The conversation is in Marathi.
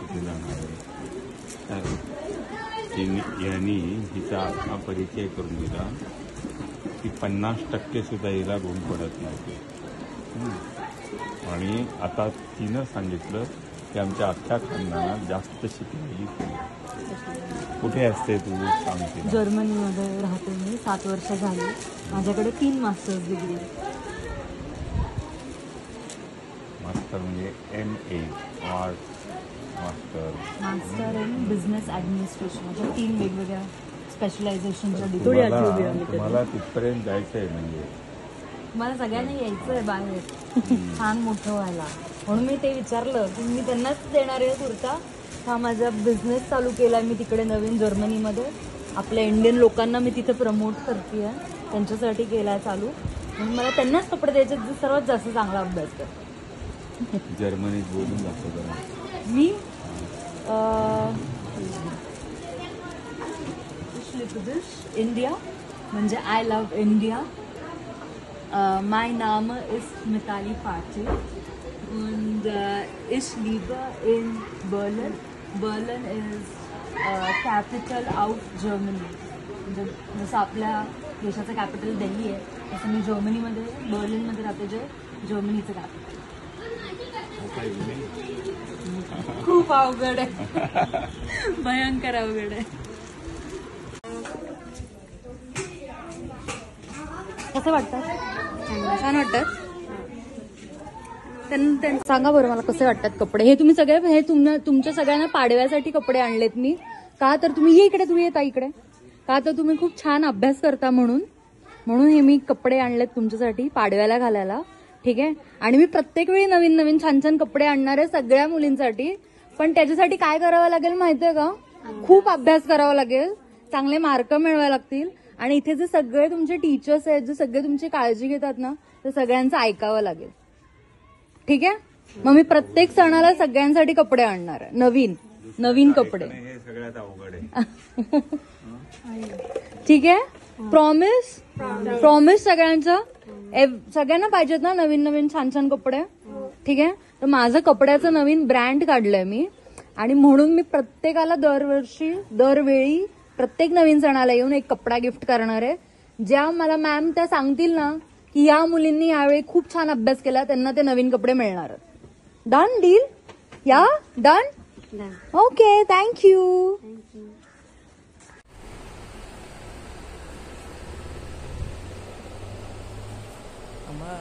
कुठे जाणार आहे. यांनी हिचा आत्मा परिचय करून दिला की 50% सुद्धा हिला गुण पडत नव्हते. आणि आता तिनं सांगितलं की आमच्या अख्ख्या खानदानात जास्त शिकलेली मुलं. कुठे असते तू सांगते? जर्मनीमध्ये राहते मी, 7 वर्ष झाली. माझ्याकडे 3 मास्टर्स डिग्री. मास्टर म्हणजे MA art master in business administration. म्हणजे 3 वेगवेगळ्या स्पेशलायझेशनच्या डिग्री. तुम्हाला तिथपर्यंत जायचं आहे म्हणजे मला सगळ्यांना यायचं आहे बाहेर छान मोठं व्हायला. म्हणून मी ते विचारलं की मी त्यांनाच देणार आहे कुर्ता. हा माझा बिझनेस चालू केला मी तिकडे नवीन जर्मनीमध्ये. आपल्या इंडियन लोकांना मी तिथे प्रमोट करते आहे, त्यांच्यासाठी केला आहे चालू. म्हणून मला त्यांनाच कपडे द्यायचे जे सर्वात जास्त चांगला अभ्यास करतात. जर्मनीत बोलून जातो जरा मी इंडिया म्हणजे आय लव्ह इंडिया. माय नाम is Mitali Patil und ich liebe in Berlin. Berlin is capital of Germany. म्हणजे जसं आपल्या देशाचं कॅपिटल दिल्ली आहे तसं मी जर्मनीमध्ये बर्लिनमध्ये राहते, जे जर्मनीचं कॅपिटल. खूप अवघड आहे, भयंकर अवघड आहे. कसं वाटतं? छान वाटतं. सांगा बरं मला कसे वाटतात कपडे. हे तुम्ही सगळे हे तुमच्या सगळ्यांना पाडव्यासाठी कपडे आणलेत मी. का तर तुम्ही ये इकडे, तुम्ही येता इकडे. का तर तुम्ही खूप छान अभ्यास करता म्हणून हे मी कपडे आणलेत तुमच्यासाठी पाडव्याला घालायला. ठीक आहे. आणि मी प्रत्येक वेळी नवीन नवीन छान छान कपडे आणणार आहे सगळ्या मुलींसाठी. पण त्याच्यासाठी काय करावं लागेल माहितीये का? खूप अभ्यास करावा लागेल, चांगले मार्क मिळवावे लागतील. आणि इथे जे सगळे तुमचे टीचर्स आहेत, जे सगळे तुमची काळजी घेतात ना, ते सगळ्यांचं ऐकावं लागेल. ठीक आहे. मग मी प्रत्येक सणाला सगळ्यांसाठी कपडे आणणार आहे, नवीन कपडे. हे सगळ्यात अवघड आहे. ठीक आहे. प्रॉमिस सगळ्यांना पाहिजेत ना नवीन छान छान कपडे. ठीक आहे. तर माझं कपड्याचं नवीन ब्रँड काढलंय मी. आणि म्हणून मी प्रत्येकाला दरवेळी प्रत्येक नवीन सणाला येऊन एक कपडा गिफ्ट करणार आहे. ज्या मला मॅम त्या सांगतील ना की या मुलींनी यावेळी खूप छान अभ्यास केला, त्यांना ते नवीन कपडे मिळणार. Done deal? या डन. Okay, thank you. Ama